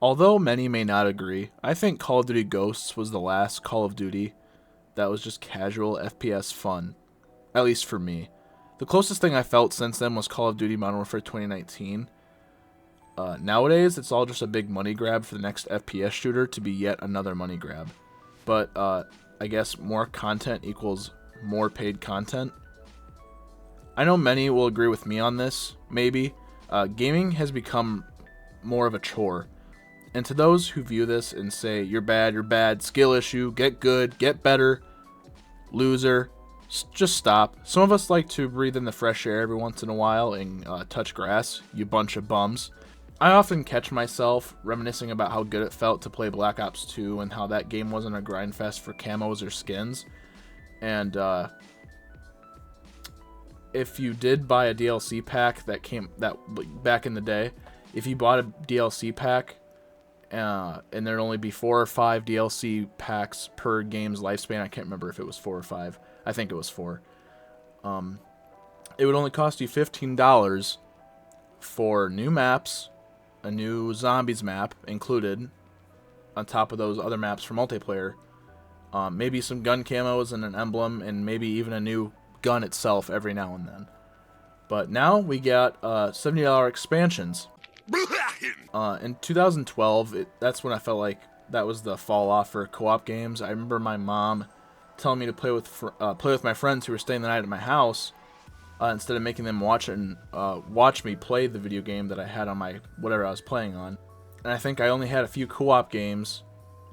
Although many may not agree, I think Call of Duty Ghosts was the last Call of Duty that was just casual FPS fun, at least for me. The closest thing I felt since then was Call of Duty Modern Warfare 2019. Nowadays, it's all just a big money grab for the next FPS shooter to be yet another money grab. But I guess more content equals more paid content. I know many will agree with me on this, maybe. Gaming has become more of a chore. And to those who view this and say, you're bad, skill issue, get good, get better, loser, just stop. Some of us like to breathe in the fresh air every once in a while and touch grass, you bunch of bums. I often catch myself reminiscing about how good it felt to play Black Ops 2 and how that game wasn't a grind fest for camos or skins. And if you did buy a DLC pack back in the day, if you bought a DLC pack and there'd only be 4 or 5 DLC packs per game's lifespan, I can't remember if it was 4 or 5. I think it was 4. It would only cost you $15 for new maps, a new zombies map included, on top of those other maps for multiplayer. Maybe some gun camos and an emblem, and maybe even a new gun itself every now and then. But now we got $70 expansions. In 2012, that's when I felt like that was the fall off for co-op games. I remember my mom telling me to play with my friends who were staying the night at my house, instead of making them watch me play the video game that I had on my whatever I was playing on. And I think I only had a few co-op games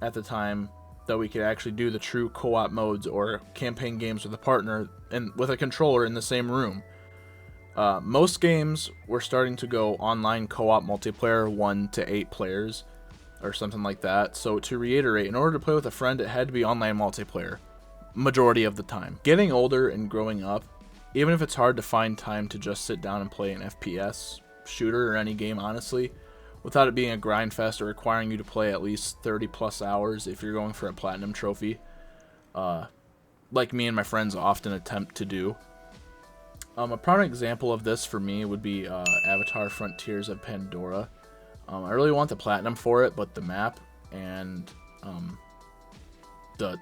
at the time that we could actually do the true co-op modes or campaign games with a partner and with a controller in the same room. Most games were starting to go online co-op multiplayer, 1 to 8 players or something like that. So to reiterate, in order to play with a friend, it had to be online multiplayer majority of the time. Getting older and growing up, even if it's hard to find time to just sit down and play an FPS shooter or any game, honestly, without it being a grind fest or requiring you to play at least 30 plus hours if you're going for a platinum trophy, like me and my friends often attempt to do. A prime example of this for me would be Avatar Frontiers of Pandora. I really want the platinum for it, but the map and the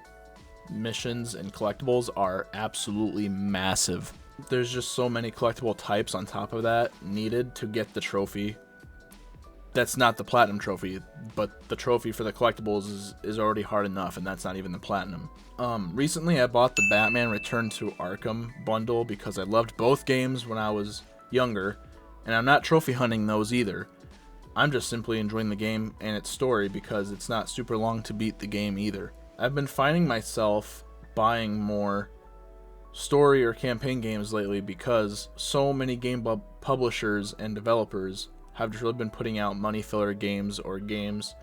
missions and collectibles are absolutely massive. There's just so many collectible types on top of that needed to get the trophy. That's not the platinum trophy, but the trophy for the collectibles is already hard enough, and that's not even the platinum. Recently I bought the Batman Return to Arkham bundle because I loved both games when I was younger, and I'm not trophy hunting those either. I'm just simply enjoying the game and its story because it's not super long to beat the game either. I've been finding myself buying more story or campaign games lately because so many game publishers and developers have just really been putting out money filler games or games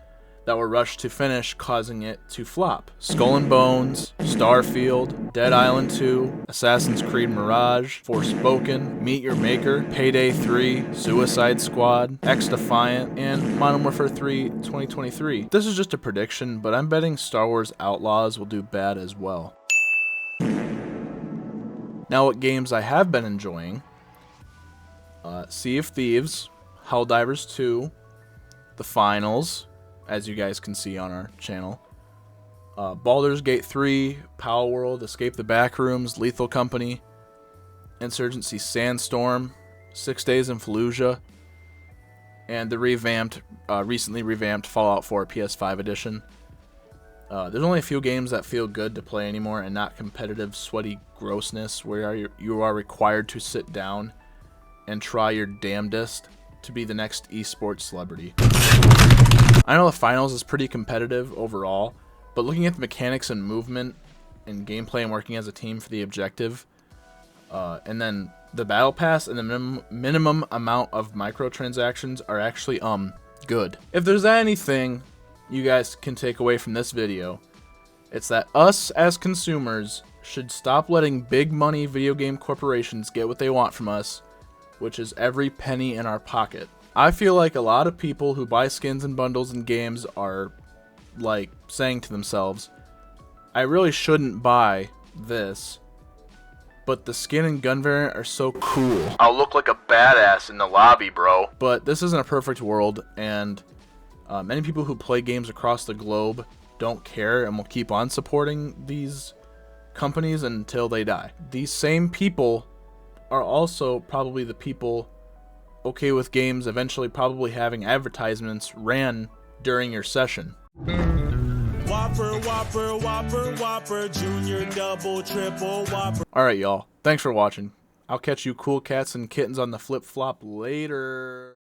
that were rushed to finish, causing it to flop. Skull and Bones, Starfield, Dead Island 2, Assassin's Creed Mirage, Forspoken, Meet Your Maker, Payday 3, Suicide Squad, X-Defiant, and Modern Warfare 3 2023. This is just a prediction, but I'm betting Star Wars Outlaws will do bad as well. Now, what games I have been enjoying: Sea of Thieves, Helldivers 2, The Finals, as you guys can see on our channel, Baldur's Gate 3, Power World, Escape the Backrooms, Lethal Company, Insurgency Sandstorm, 6 Days in Fallujah, and the recently revamped Fallout 4 PS5 edition. There's only a few games that feel good to play anymore and not competitive, sweaty grossness where you are required to sit down and try your damnedest to be the next esports celebrity. I know the finals is pretty competitive overall, but looking at the mechanics and movement and gameplay and working as a team for the objective, and then the battle pass and the minimum amount of microtransactions are actually good. If there's anything you guys can take away from this video, it's that us as consumers should stop letting big money video game corporations get what they want from us, which is every penny in our pocket. I feel like a lot of people who buy skins and bundles and games are like saying to themselves, I really shouldn't buy this, but the skin and gun variant are so cool. I'll look like a badass in the lobby, bro. But this isn't a perfect world, and Many people who play games across the globe don't care and will keep on supporting these companies until they die. These same people are also probably the people okay with games eventually probably having advertisements ran during your session. Whopper, Whopper, Whopper, Whopper, Junior, Double, Triple, Whopper. Alright, y'all. Thanks for watching. I'll catch you cool cats and kittens on the flip-flop later.